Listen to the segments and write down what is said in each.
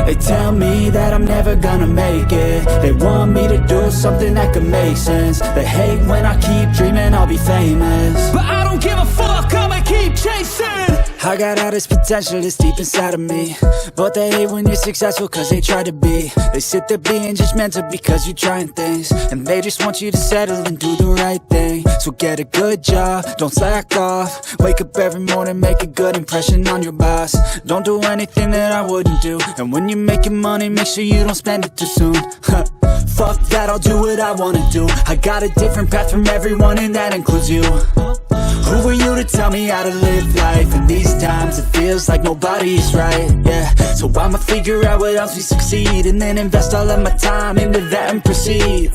They tell me that I'm never gonna make it. They want me to do something that could make sense. They hate when I keep dreaming I'll be famous, but I don't give a fuck, I'ma keep chasing. I got all this potential that's deep inside of me, but they hate when you're successful cause they try to be. They sit there being judgmental because you're trying things, and they just want you to settle and do the right thing. So get a good job, don't slack off. Wake up every morning, make a good impression on your boss. Don't do anything that I wouldn't do, and when you're making money, make sure you don't spend it too soon. Fuck that, I'll do what I wanna do. I got a different path from everyone, and that includes you. Who are you to tell me how to live life? In these times it feels like nobody's right, yeah. So I'ma figure out what else we succeed, and then invest all of my time into that and proceed.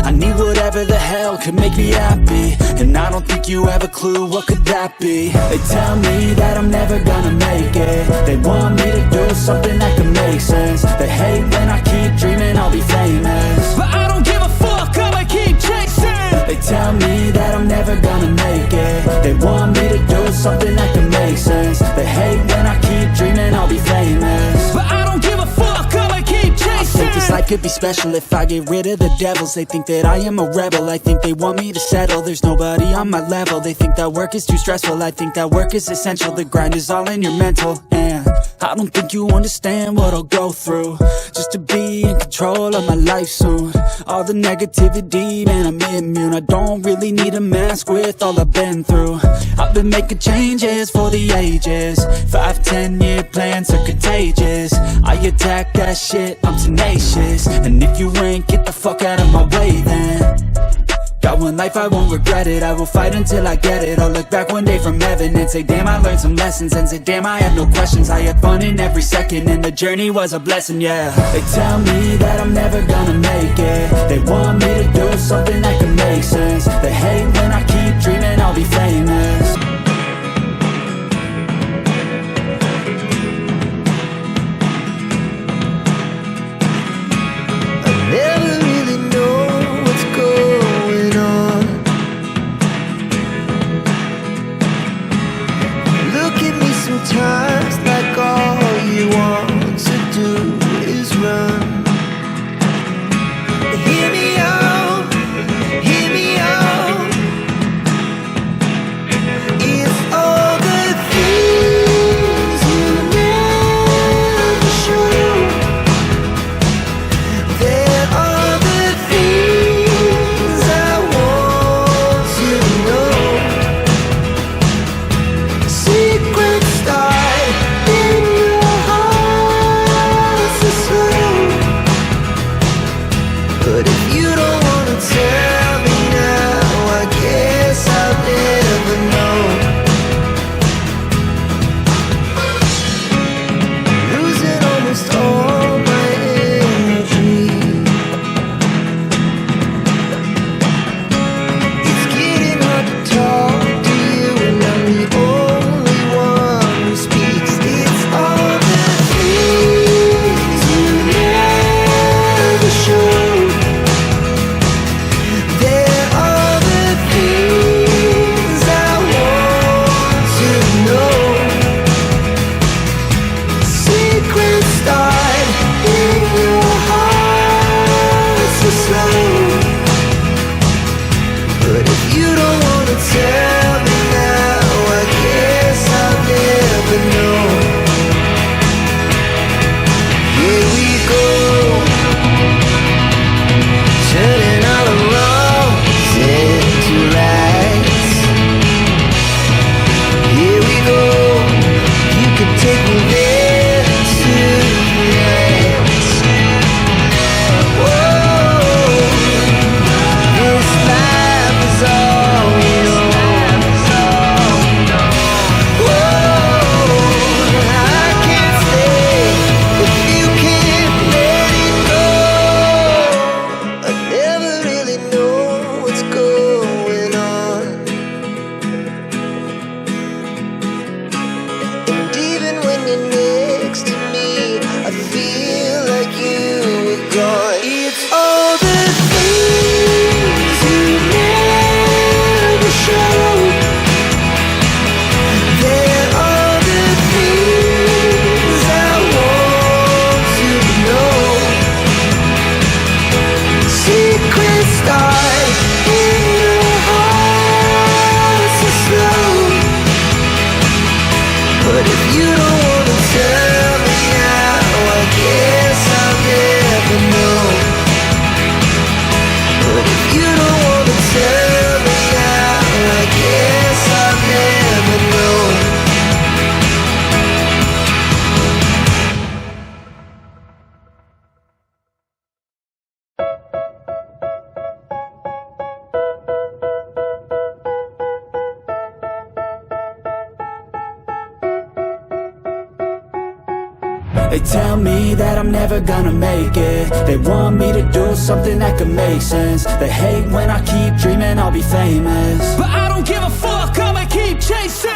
I need whatever the hell could make me happy, and I don't think you have a clue what could that be. They tell me that I'm never gonna make it. They want me to do something that could make sense. They hate when I keep dreaming I'll be famous, but I don't give a fuck, I'ma keep chasing. They tell me that I'm never gonna make it. They want me to do something that can make sense. They hate when I keep dreaming I'll be famous, but I don't give a fuck, I'ma keep chasing. I think this life could be special if I get rid of the devils. They think that I am a rebel, I think they want me to settle. There's nobody on my level. They think that work is too stressful, I think that work is essential. The grind is all in your mental, and I don't think you understand what I'll go through just to be in control of my life soon. All the negativity, man, I'm immune. I don't really need a mask with all I've been through. I've been making changes for the ages. 5-10 year plans are contagious. I attack that shit, I'm tenacious. And if you ain't, get the fuck out of my way then. Got one life, I won't regret it. I will fight until I get it. I'll look back one day from heaven and say, damn, I learned some lessons. And say, damn, I had no questions. I had fun in every second, and the journey was a blessing, yeah. They tell me that I'm never gonna make it. They want me to do something that can make sense. They hate when I keep dreaming I'll be famous. Sometimes like all you want to do is run. Hear me out, hear me out. They tell me that I'm never gonna make it. They want me to do something that could make sense. They hate when I keep dreaming I'll be famous, but I don't give a fuck, I'ma keep chasing.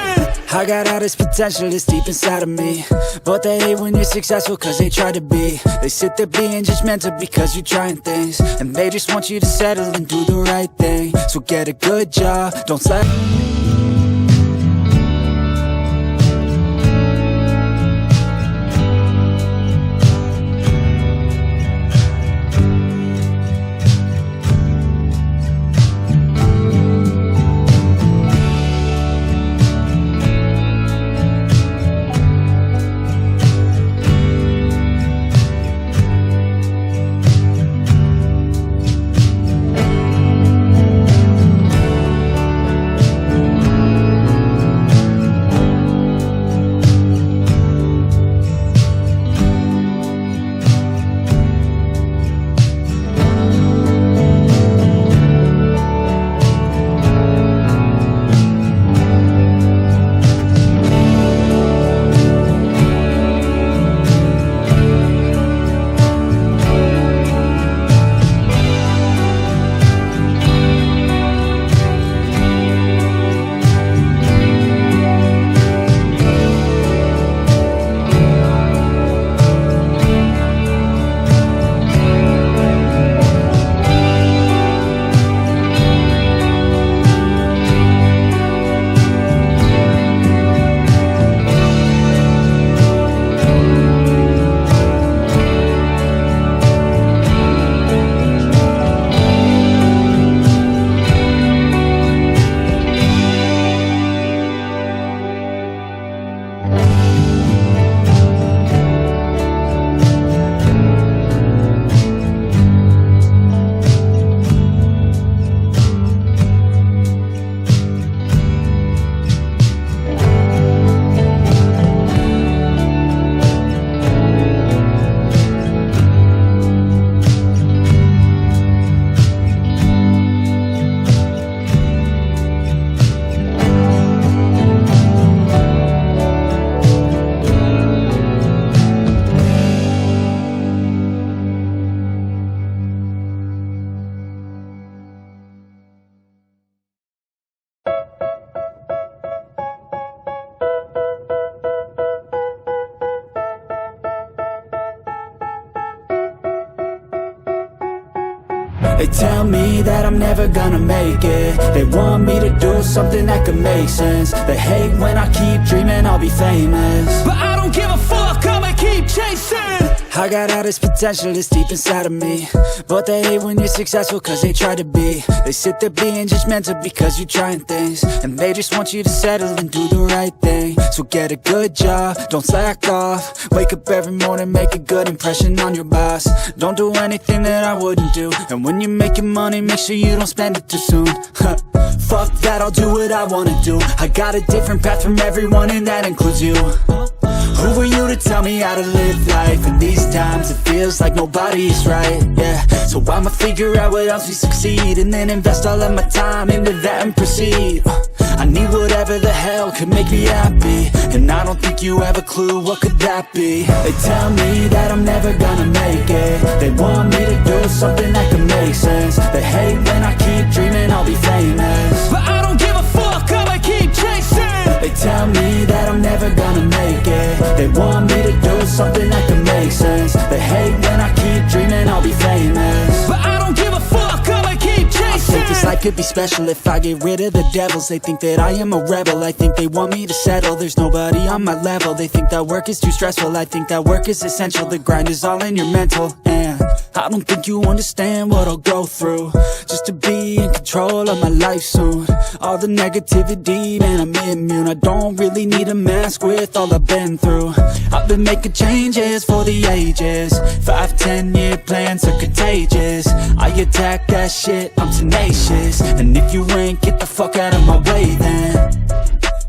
I got all this potential that's deep inside of me, but they hate when you're successful cause they try to be. They sit there being judgmental because you're trying things, and they just want you to settle and do the right thing. So get a good job, don't slack. They tell me that I'm never gonna make it. They want me to do something that could make sense. They hate when I keep dreaming I'll be famous, but I don't give a fuck, I'ma keep chasing. I got all this potential that's deep inside of me, but they hate when you're successful cause they try to be. They sit there being judgmental because you're trying things, and they just want you to settle and do the right thing. So get a good job, don't slack off. Wake up every morning, make a good impression on your boss. Don't do anything that I wouldn't do, and when you're making money, make sure you don't spend it too soon. Fuck that, I'll do what I wanna do. I got a different path from everyone, and that includes you. Who are you to tell me how to live life? In these times it feels like nobody's right, yeah. So I'ma figure out what else we succeed, and then invest all of my time into that and proceed. I need whatever the hell could make me happy, and I don't think you have a clue what could that be. They tell me that I'm never gonna make it. They want me to do something that could make sense. They hate when I keep dreaming I'll be famous, but I don't give a fuck, I'ma keep chasing. They tell me that I'm never gonna make it. They want me to do something that could make sense. They hate when I keep dreaming I'll be famous, but I don't give a fuck, I'ma keep chasing. I think this life could be special if I get rid of the devils. They think that I am a rebel, I think they want me to settle. There's nobody on my level. They think that work is too stressful, I think that work is essential. The grind is all in your mental, and I don't think you understand what I'll go through just to be in control of my life soon. All the negativity, man, I'm immune. I don't really need a mask with all I've been through. I've been making changes for the ages. 5-10 year plans are contagious. I attack that shit, I'm tenacious. And if you ain't, get the fuck out of my way then.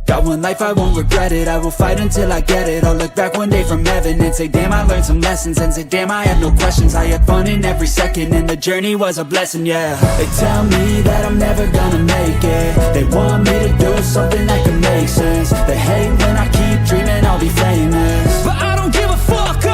Got one life, I won't regret it. I will fight until I get it. I'll look back one day from heaven and say, damn, I learned some lessons. And say, damn, I have no questions. I had fun in every second, and the journey was a blessing, yeah. They tell me that I'm never gonna make it. They want me to do something that can make sense. They hate when I keep dreaming I'll be famous, but I don't give a fuck,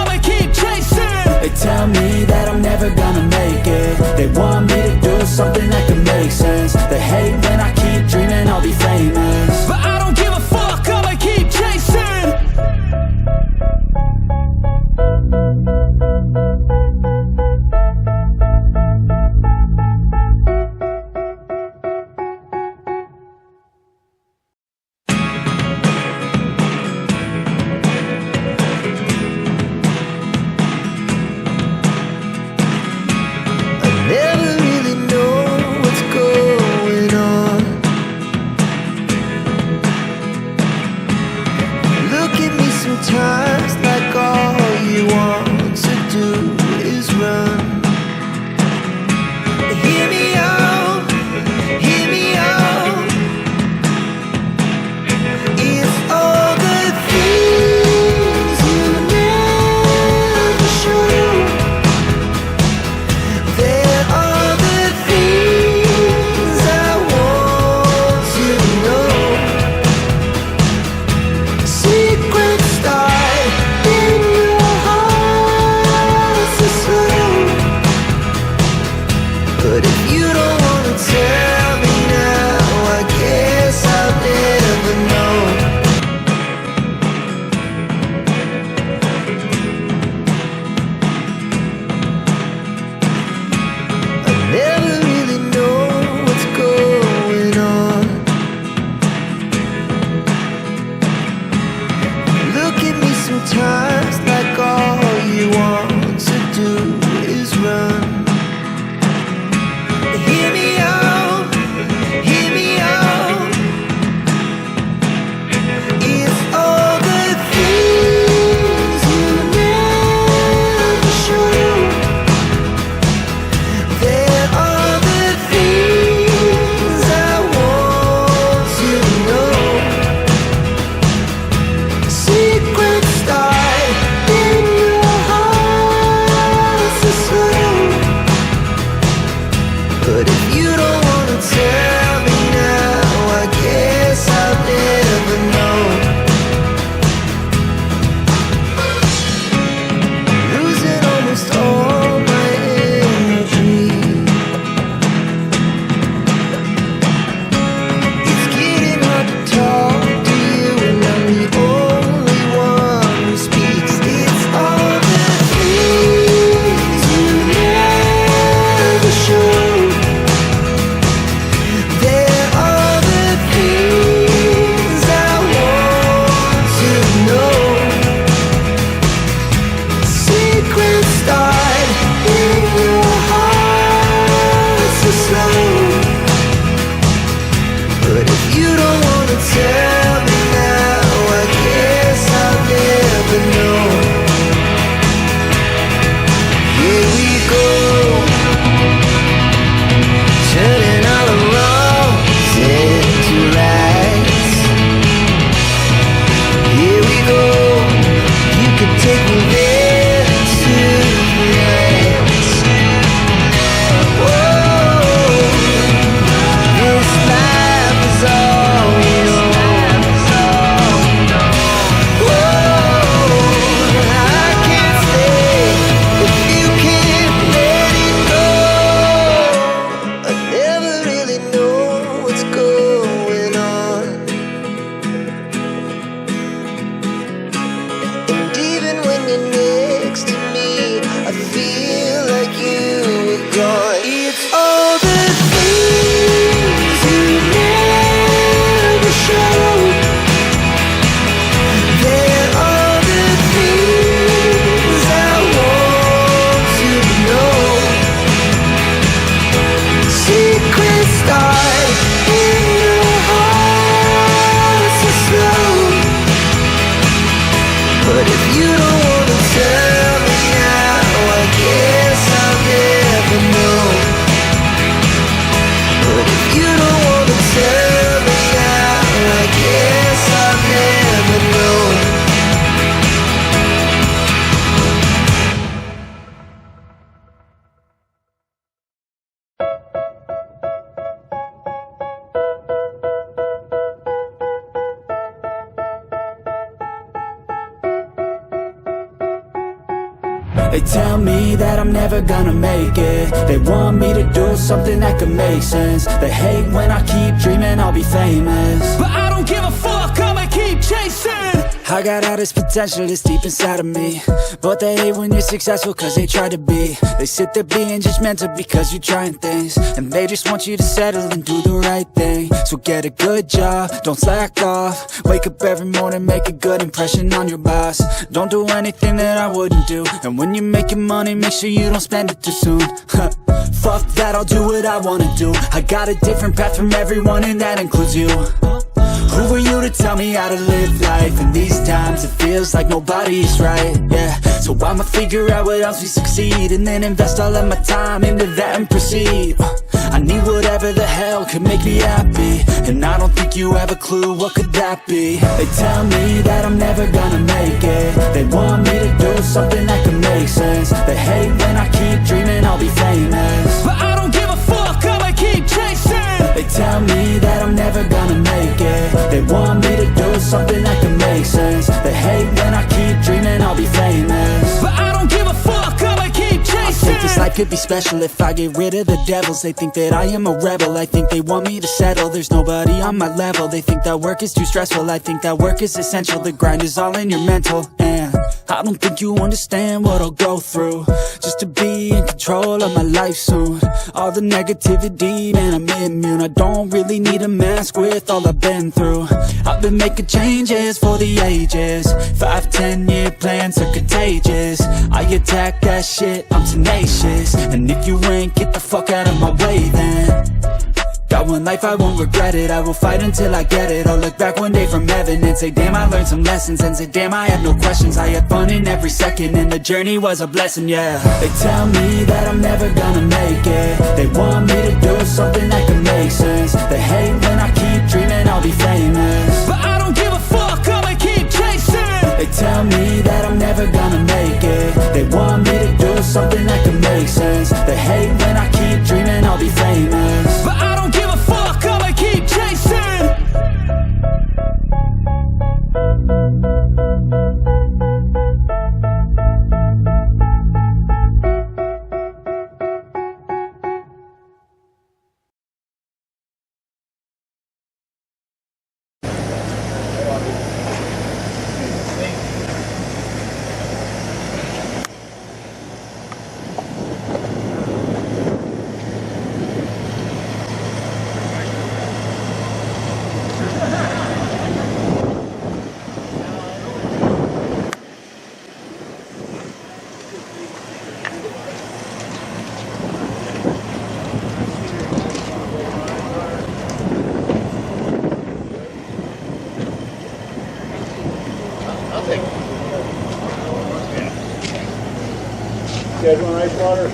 They tell me that I'm never gonna make it. They want me to do something that could make sense. They hate when I keep dreaming I'll be famous, but I don't give a fuck, I'ma keep chasing. I got all this potential that's deep inside of me, but they hate when you're successful cause they try to be. They sit there being judgmental because you're trying things, and they just want you to settle and do the right thing. So get a good job, don't slack off. Wake up every morning, make a good impression on your boss. Don't do anything that I wouldn't do, and when you're making money, make sure you don't spend it too soon. Fuck that, I'll do what I wanna do. I got a different path from everyone, and that includes you. Who are you to tell me how to live life? In these times it feels like nobody's right, yeah. So I'ma figure out what else we succeed, and then invest all of my time into that and proceed. I need whatever the hell could make me happy, and I don't think you have a clue what could that be. They tell me that I'm never gonna make it. They want me to do something that could make sense. They hate when I keep dreaming I'll be famous, but I don't give a fuck, I'ma keep chasing. They tell me that I'm never gonna make it. They want me to do something that can make sense. They hate when I keep dreaming I'll be famous, but I don't give a fuck, I'ma keep chasing. I think this life could be special if I get rid of the devils. They think that I am a rebel, I think they want me to settle. There's nobody on my level, they think that work is too stressful. I think that work is essential, the grind is all in your mental. And I don't think you understand what I'll go through just to be in control of my life soon. All the negativity, man, I'm immune. I don't really need a mask with all I've been through. I've been making changes for the ages. 5-10 year plans are contagious. I attack that shit, I'm tenacious. And if you ain't, get the fuck out of my way then. Got one life, I won't regret it. I will fight until I get it. I'll look back one day from heaven and say, damn, I learned some lessons. And say, damn, I had no questions. I had fun in every second, and the journey was a blessing, yeah. They tell me that I'm never gonna make it. They want me to do something that can make sense. They hate when I keep dreaming I'll be famous, but I don't give a fuck, I'ma keep chasing. They tell me that I'm never gonna make it. They want me to do something that can make sense. They hate when I keep dreaming I'll be famous, but I don't give a fuck, I'ma keep chasing. You guys want ice water?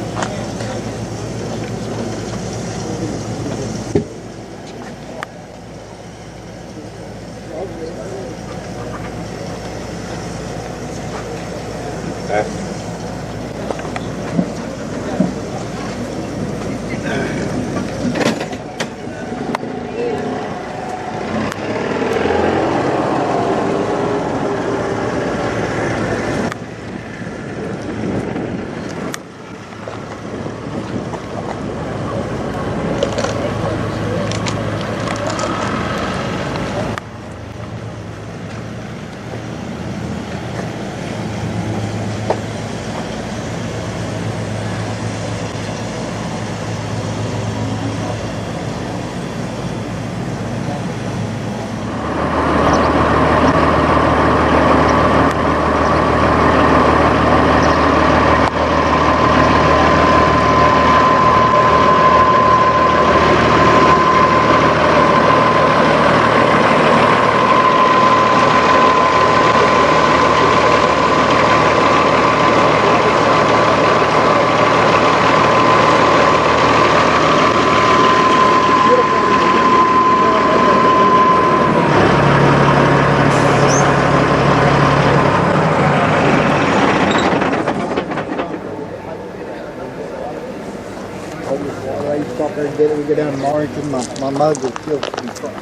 Stop there and get it. We go down to Marrington. My mug will still be fun.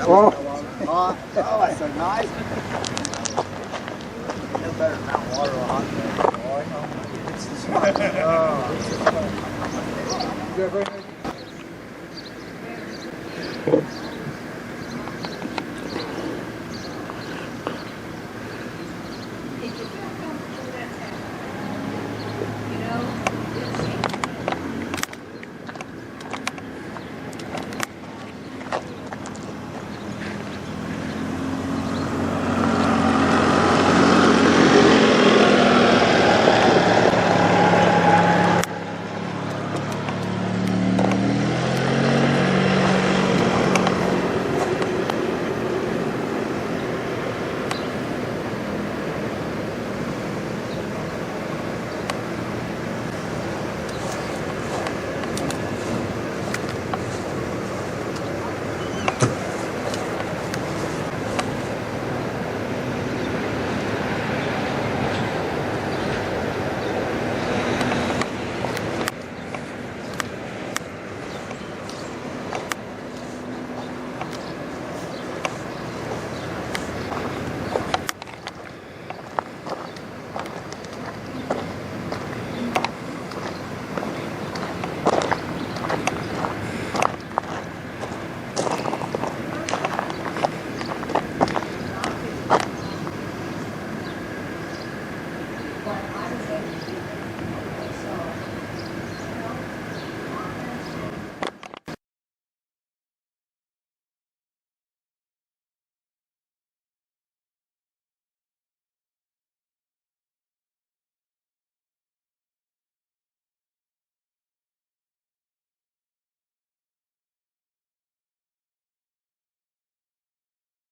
Oh, that's so nice. No better than mountain water or hot. you ever